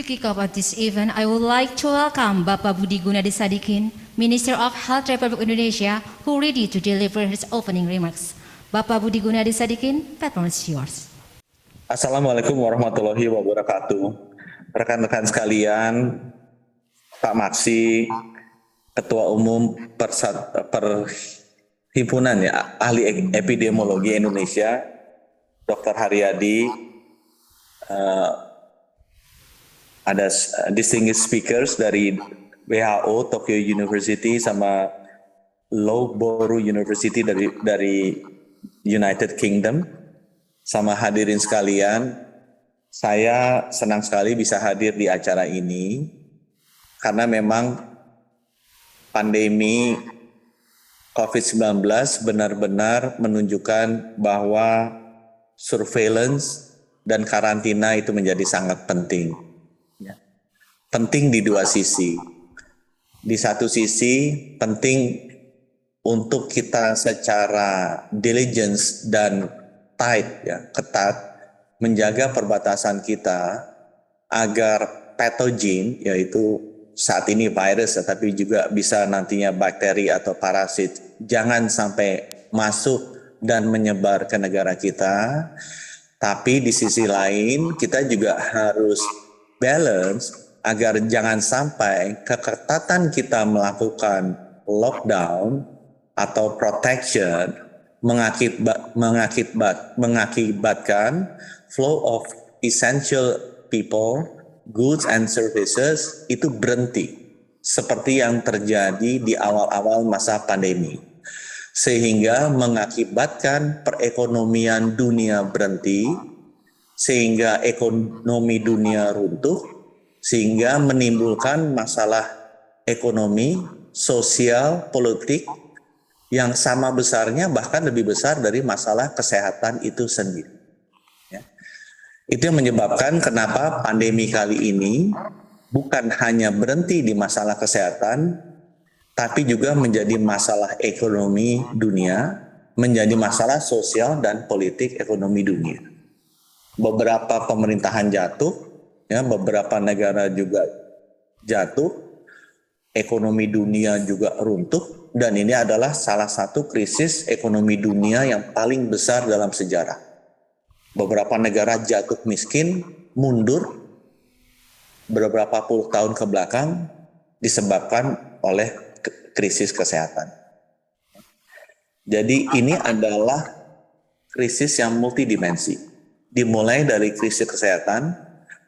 To kick off at this event, I would like to welcome Bapak Budi Gunadi Sadikin, Minister of Health Republik Indonesia, who ready to deliver his opening remarks. Bapak Budi Gunadi Sadikin, platform is yours. Assalamualaikum warahmatullahi wabarakatuh. Rekan-rekan sekalian, Pak Maksi, Ketua Umum Perhimpunan Ahli Epidemiologi Indonesia, Dr. Haryadi, ada distinguished speakers dari WHO, Tokyo University, sama Loughborough University dari United Kingdom, sama hadirin sekalian. Saya senang sekali bisa hadir di acara ini karena memang pandemi COVID-19 benar-benar menunjukkan bahwa surveillance dan karantina itu menjadi sangat penting. Penting di dua sisi. Di satu sisi penting untuk kita secara diligence dan tight, ketat, menjaga perbatasan kita agar patogen, yaitu saat ini virus, tapi juga bisa nantinya bakteri atau parasit, jangan sampai masuk dan menyebar ke negara kita. Tapi di sisi lain kita juga harus balance agar jangan sampai keketatan kita melakukan lockdown atau protection mengakibatkan flow of essential people, goods and services itu berhenti seperti yang terjadi di awal-awal masa pandemi, sehingga mengakibatkan perekonomian dunia berhenti, sehingga ekonomi dunia runtuh, sehingga menimbulkan masalah ekonomi, sosial, politik yang sama besarnya, bahkan lebih besar dari masalah kesehatan itu sendiri. Itu yang menyebabkan kenapa pandemi kali ini bukan hanya berhenti di masalah kesehatan, tapi juga menjadi masalah ekonomi dunia, menjadi masalah sosial dan politik ekonomi dunia. Beberapa pemerintahan jatuh, beberapa negara juga jatuh, ekonomi dunia juga runtuh, dan ini adalah salah satu krisis ekonomi dunia yang paling besar dalam sejarah. Beberapa negara jatuh miskin, mundur beberapa puluh tahun ke belakang disebabkan oleh krisis kesehatan. Jadi ini adalah krisis yang multidimensi. Dimulai dari krisis kesehatan,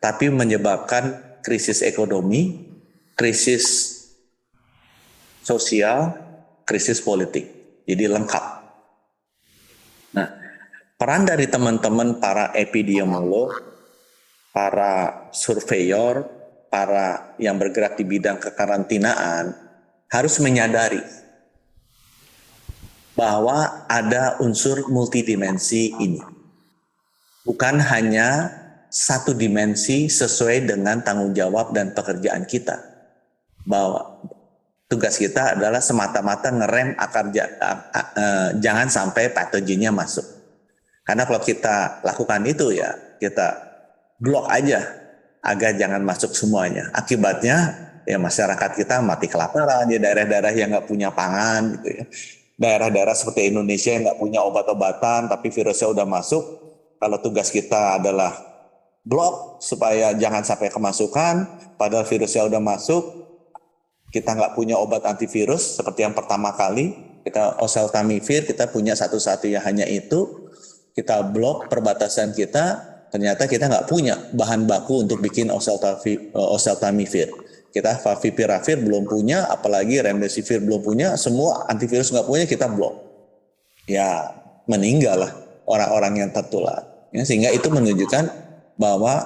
tapi menyebabkan krisis ekonomi, krisis sosial, krisis politik. Jadi lengkap. Nah, peran dari teman-teman para epidemiolog, para surveyor, para yang bergerak di bidang kekarantinaan harus menyadari bahwa ada unsur multidimensi ini. Bukan hanya satu dimensi sesuai dengan tanggung jawab dan pekerjaan kita. Bahwa tugas kita adalah semata-mata ngerem jangan sampai patogennya masuk. Karena kalau kita lakukan itu kita blok aja agar jangan masuk semuanya. Akibatnya masyarakat kita mati kelaparan, daerah-daerah yang nggak punya pangan gitu. Daerah-daerah seperti Indonesia yang nggak punya obat-obatan tapi virusnya udah masuk. Kalau tugas kita adalah blok supaya jangan sampai kemasukan, padahal virusnya udah masuk, kita nggak punya obat antivirus seperti yang pertama kali, kita oseltamivir, kita punya satu-satunya hanya itu, kita blok perbatasan kita, ternyata kita nggak punya bahan baku untuk bikin oseltamivir. Kita favipiravir belum punya, apalagi remdesivir belum punya, semua antivirus nggak punya, kita blok. Ya meninggal lah orang-orang yang tertular. Sehingga itu menunjukkan bahwa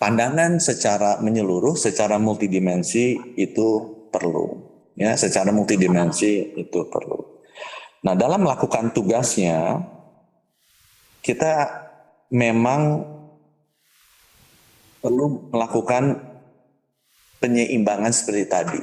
pandangan secara menyeluruh, secara multidimensi itu perlu. Secara multidimensi itu perlu. Nah, dalam melakukan tugasnya, kita memang perlu melakukan penyeimbangan seperti tadi.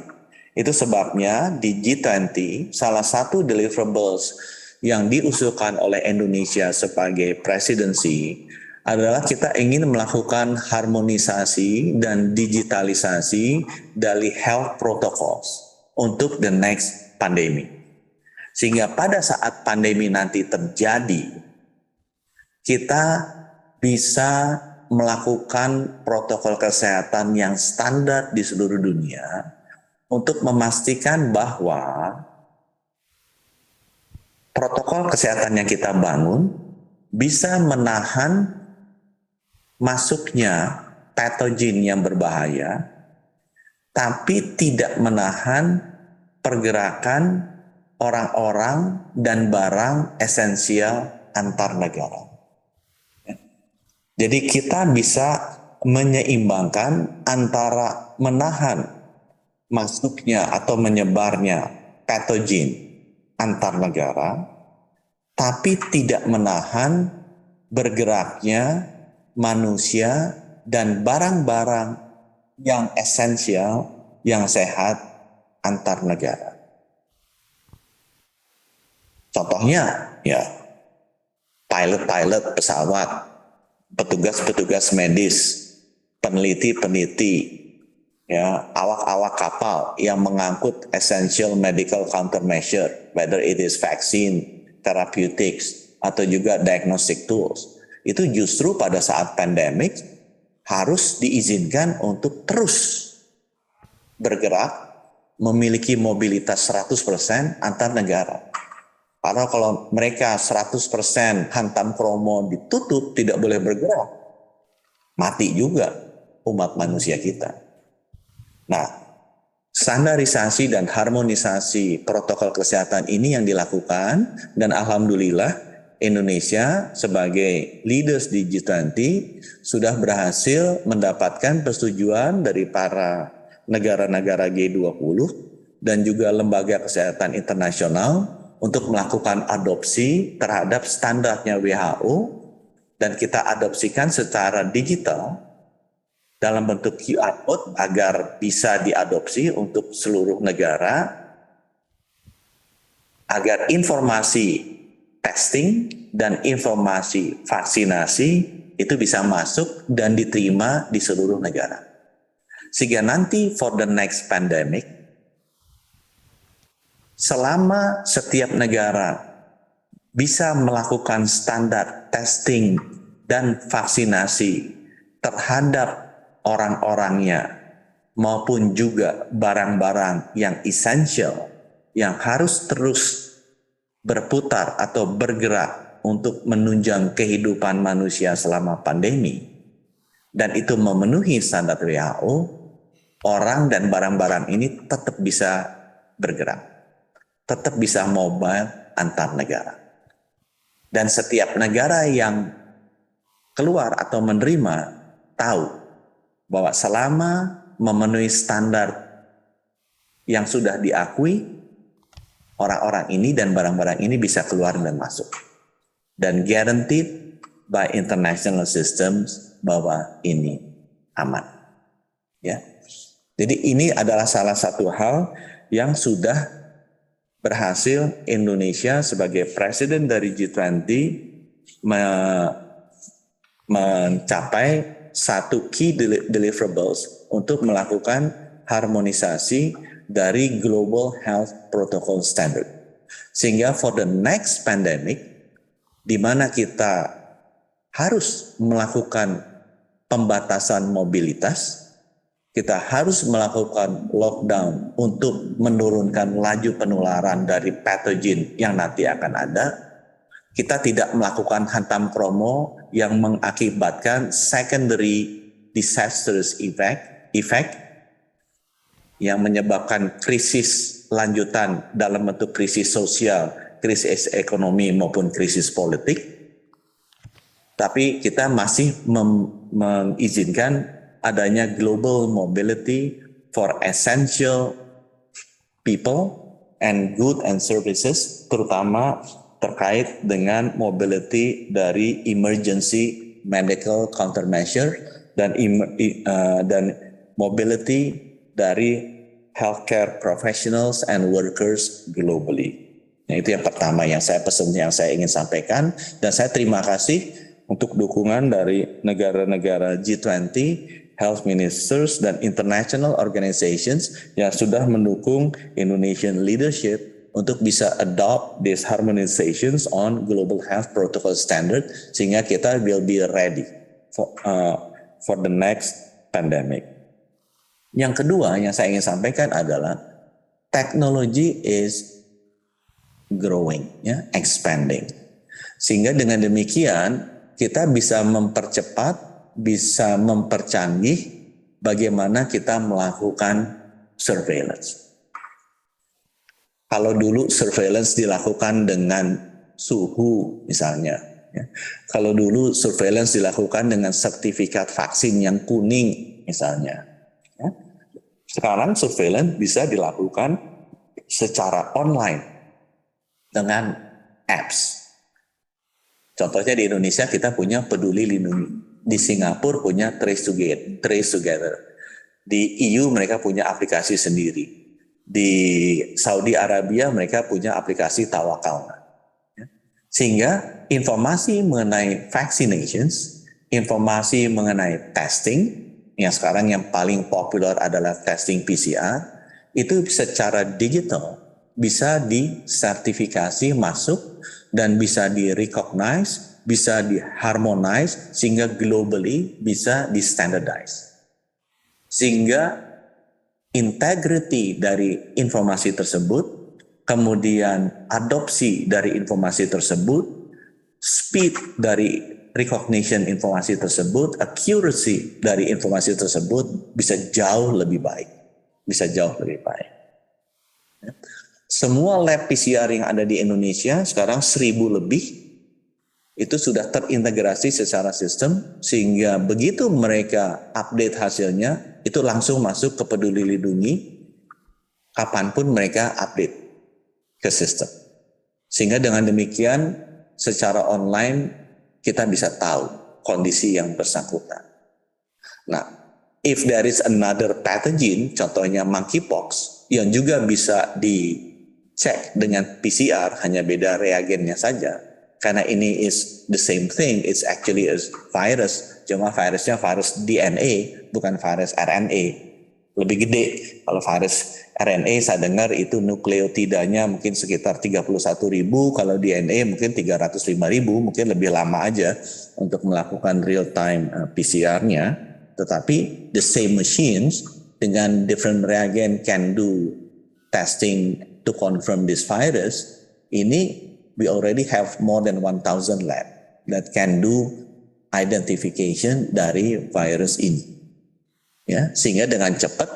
Itu sebabnya di G20, salah satu deliverables yang diusulkan oleh Indonesia sebagai presidensi adalah kita ingin melakukan harmonisasi dan digitalisasi dari health protocols untuk the next pandemi. Sehingga pada saat pandemi nanti terjadi, kita bisa melakukan protokol kesehatan yang standar di seluruh dunia untuk memastikan bahwa protokol kesehatan yang kita bangun bisa menahan masuknya patogen yang berbahaya, tapi tidak menahan pergerakan orang-orang dan barang esensial antar negara. Jadi kita bisa menyeimbangkan antara menahan masuknya atau menyebarnya patogen antar negara, tapi tidak menahan bergeraknya manusia dan barang-barang yang esensial, yang sehat antar negara. Contohnya ya pilot-pilot pesawat, petugas-petugas medis, peneliti-peneliti, ya, awak-awak kapal yang mengangkut essential medical countermeasure, whether it is vaccine, therapeutics, atau juga diagnostic tools. Itu justru pada saat pandemik harus diizinkan untuk terus bergerak, memiliki mobilitas 100% antar negara. Karena kalau mereka 100% hantam kromo ditutup, tidak boleh bergerak, mati juga umat manusia kita. Nah, standarisasi dan harmonisasi protokol kesehatan ini yang dilakukan, dan alhamdulillah Indonesia sebagai leaders di G20 sudah berhasil mendapatkan persetujuan dari para negara-negara G20 dan juga lembaga kesehatan internasional untuk melakukan adopsi terhadap standarnya WHO, dan kita adopsikan secara digital dalam bentuk QR code agar bisa diadopsi untuk seluruh negara, agar informasi testing dan informasi vaksinasi itu bisa masuk dan diterima di seluruh negara. Sehingga nanti for the next pandemic, selama setiap negara bisa melakukan standar testing dan vaksinasi terhadap orang-orangnya maupun juga barang-barang yang essential yang harus terus berputar atau bergerak untuk menunjang kehidupan manusia selama pandemi, dan itu memenuhi standar WHO, orang dan barang-barang ini tetap bisa bergerak, tetap bisa mobile antar negara. Dan setiap negara yang keluar atau menerima tahu bahwa selama memenuhi standar yang sudah diakui, orang-orang ini dan barang-barang ini bisa keluar dan masuk. Dan guaranteed by international systems bahwa ini aman. Ya. Jadi ini adalah salah satu hal yang sudah berhasil Indonesia sebagai presiden dari G20 mencapai satu key deliverables untuk melakukan harmonisasi dari Global Health Protocol Standard. Sehingga for the next pandemic, di mana kita harus melakukan pembatasan mobilitas, kita harus melakukan lockdown untuk menurunkan laju penularan dari patogen yang nanti akan ada. Kita tidak melakukan hantam kromo yang mengakibatkan secondary disastrous effect yang menyebabkan krisis lanjutan dalam bentuk krisis sosial, krisis ekonomi maupun krisis politik. Tapi kita masih mengizinkan adanya global mobility for essential people and goods and services, terutama terkait dengan mobility dari emergency medical countermeasure dan mobility dari healthcare professionals and workers globally. Nah, itu yang pertama yang saya pesan, yang saya ingin sampaikan, dan saya terima kasih untuk dukungan dari negara-negara G20, health ministers, dan international organizations yang sudah mendukung Indonesian leadership untuk bisa adopt these harmonizations on global health protocol standard sehingga kita will be ready for the next pandemic. Yang kedua yang saya ingin sampaikan adalah technology is growing, ya, expanding. Sehingga dengan demikian kita bisa mempercepat, bisa mempercanggih bagaimana kita melakukan surveillance. Kalau dulu surveillance dilakukan dengan suhu misalnya, ya. Kalau dulu surveillance dilakukan dengan sertifikat vaksin yang kuning misalnya, ya. Sekarang surveillance bisa dilakukan secara online dengan apps. Contohnya di Indonesia kita punya Peduli Lindungi, di Singapura punya Trace Together, di EU mereka punya aplikasi sendiri. Di Saudi Arabia mereka punya aplikasi Tawakal. Sehingga informasi mengenai vaccinations, informasi mengenai testing, yang sekarang yang paling populer adalah testing PCR, itu secara digital bisa disertifikasi masuk dan bisa di-recognize, bisa di-harmonize, sehingga globally bisa di-standardize. Sehingga integrity dari informasi tersebut, kemudian adopsi dari informasi tersebut, speed dari recognition informasi tersebut, accuracy dari informasi tersebut bisa jauh lebih baik. Bisa jauh lebih baik. Semua lab PCR yang ada di Indonesia sekarang 1.000 lebih itu sudah terintegrasi secara sistem sehingga begitu mereka update hasilnya itu langsung masuk ke Peduli Lindungi kapanpun mereka update ke sistem. Sehingga dengan demikian secara online kita bisa tahu kondisi yang bersangkutan. Nah, if there is another pathogen, contohnya monkeypox, yang juga bisa dicek dengan PCR, hanya beda reagennya saja. Karena ini is the same thing, it's actually a virus, cuma virusnya virus DNA, bukan virus RNA. Lebih gede, kalau virus RNA saya dengar itu nukleotidanya mungkin sekitar 31.000, kalau DNA mungkin 305.000, mungkin lebih lama aja untuk melakukan real time PCR-nya. Tetapi the same machines dengan different reagent can do testing to confirm this virus. Ini we already have more than 1,000 lab that can do identification dari virus ini. Ya, sehingga dengan cepat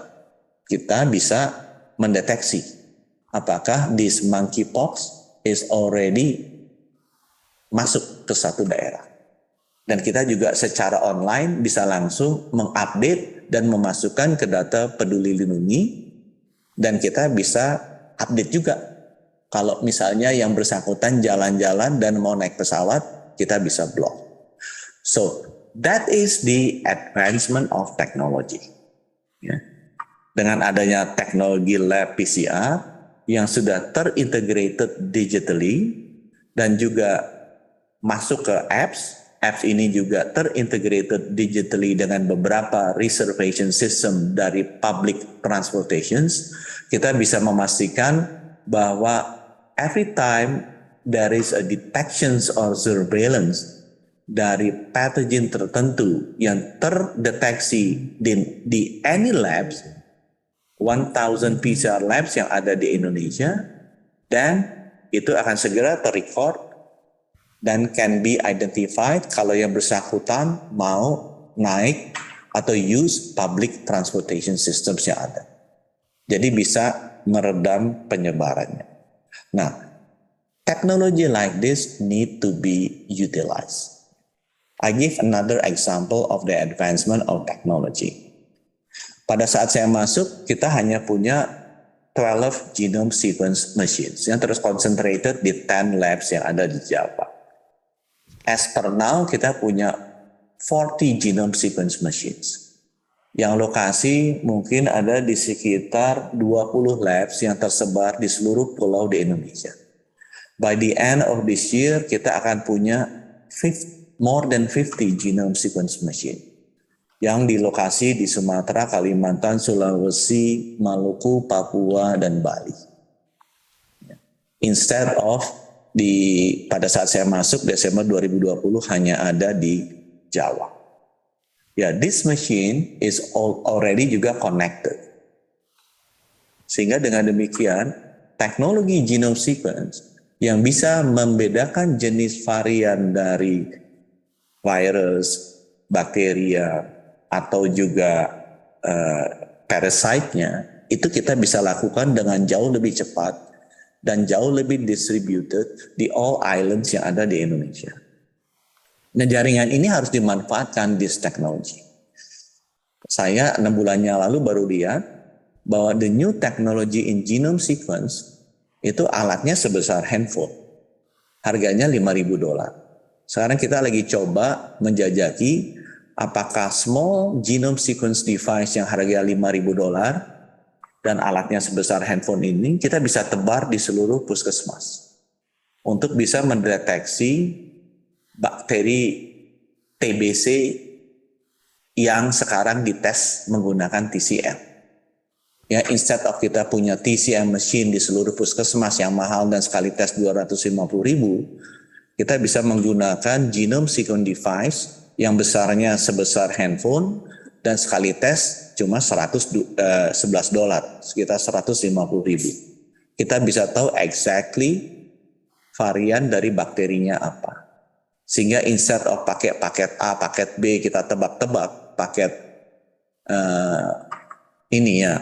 kita bisa mendeteksi apakah this monkeypox is already masuk ke satu daerah. Dan kita juga secara online bisa langsung mengupdate dan memasukkan ke data Peduli Lindungi, dan kita bisa update juga. Kalau misalnya yang bersangkutan jalan-jalan dan mau naik pesawat, kita bisa block. So, that is the advancement of technology. Ya. Dengan adanya teknologi lab PCR yang sudah terintegrated digitally dan juga masuk ke apps ini juga terintegrated digitally dengan beberapa reservation system dari public transportations, kita bisa memastikan bahwa every time there is a detections or surveillance dari pathogen tertentu yang terdeteksi di any labs, 1,000 PCR labs yang ada di Indonesia, dan itu akan segera terrecord dan can be identified kalau yang bersangkutan mau naik atau use public transportation systems yang ada. Jadi bisa meredam penyebarannya. Nah, technology like this need to be utilized. I give another example of the advancement of technology. Pada saat saya masuk, kita hanya punya 12 genome sequence machines yang terus concentrated di 10 labs yang ada di Java. As per now, kita punya 40 genome sequence machines. Yang lokasi mungkin ada di sekitar 20 labs yang tersebar di seluruh pulau di Indonesia. By the end of this year, kita akan punya more than 50 genome sequence machine yang di lokasi di Sumatera, Kalimantan, Sulawesi, Maluku, Papua, dan Bali. Instead of pada saat saya masuk Desember 2020 hanya ada di Jawa. Ya, this machine is already juga connected. Sehingga dengan demikian, teknologi genome sequence yang bisa membedakan jenis varian dari virus, bakteria, atau juga parasitenya, itu kita bisa lakukan dengan jauh lebih cepat dan jauh lebih distributed di all islands yang ada di Indonesia. Nah, jaringan ini harus dimanfaatkan this technology. Saya 6 bulan yang lalu baru lihat bahwa the new technology in genome sequence itu alatnya sebesar handphone. Harganya $5.000. Sekarang kita lagi coba menjajaki apakah small genome sequence device yang harganya $5.000 dan alatnya sebesar handphone ini kita bisa tebar di seluruh puskesmas untuk bisa mendeteksi bakteri TBC yang sekarang dites menggunakan TCM. Ya, instead of kita punya TCM machine di seluruh puskesmas yang mahal dan sekali tes 250.000, kita bisa menggunakan genome sequence device yang besarnya sebesar handphone dan sekali tes cuma $11, sekitar 150.000. Kita bisa tahu exactly varian dari bakterinya apa. Sehingga instead of pakai paket A, paket B, kita tebak-tebak paket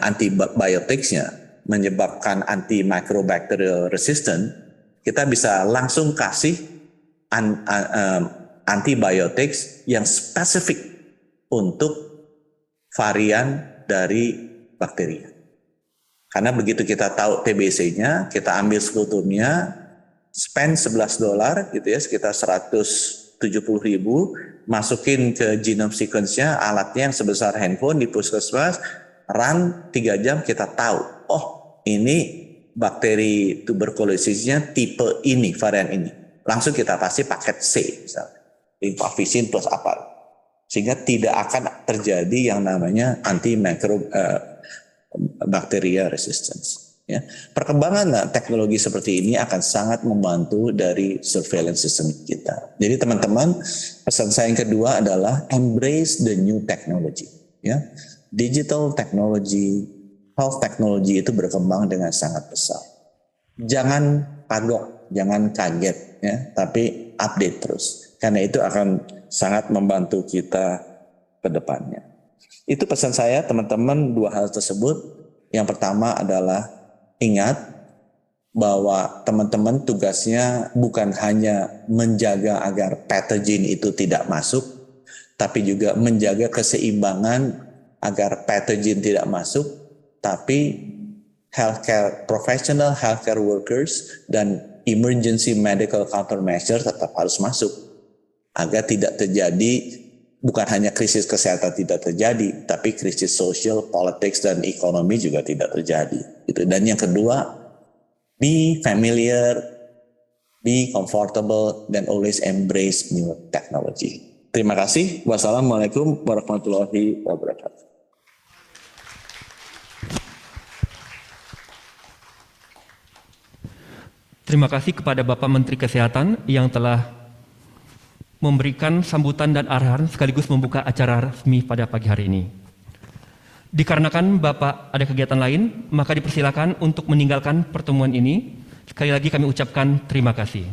antibioticsnya menyebabkan antimicrobacterial resistant, kita bisa langsung kasih antibiotics yang spesifik untuk varian dari bakteri. Karena begitu kita tahu TBC-nya, kita ambil sekutumnya, spend $11 gitu ya, sekitar 170.000, masukin ke genome sequence-nya, alatnya yang sebesar handphone di puskesmas, run 3 jam, kita tahu, oh ini bakteri tuberkulosisnya tipe ini, varian ini. Langsung kita kasih paket C, misalnya, rifampicin plus apa. Sehingga tidak akan terjadi yang namanya antimicrobacterial resistance. Ya. Perkembangan teknologi seperti ini akan sangat membantu dari surveillance system kita. Jadi teman-teman, pesan saya yang kedua adalah embrace the new technology. Ya. Digital technology, health technology itu berkembang dengan sangat pesat. Jangan kagok, jangan kaget, ya, tapi update terus. Karena itu akan sangat membantu kita ke depannya. Itu pesan saya teman-teman, 2 hal tersebut. Yang pertama adalah ingat bahwa teman-teman tugasnya bukan hanya menjaga agar patogen itu tidak masuk, tapi juga menjaga keseimbangan agar patogen tidak masuk, tapi healthcare professional, healthcare workers, dan emergency medical countermeasures tetap harus masuk. Agar tidak terjadi, bukan hanya krisis kesehatan tidak terjadi, tapi krisis sosial, politics, dan ekonomi juga tidak terjadi. Gitu. Dan yang kedua, be familiar, be comfortable, dan always embrace new technology. Terima kasih. Wassalamualaikum warahmatullahi wabarakatuh. Terima kasih kepada Bapak Menteri Kesehatan yang telah memberikan sambutan dan arahan sekaligus membuka acara resmi pada pagi hari ini. Dikarenakan Bapak ada kegiatan lain, maka dipersilakan untuk meninggalkan pertemuan ini. Sekali lagi kami ucapkan terima kasih.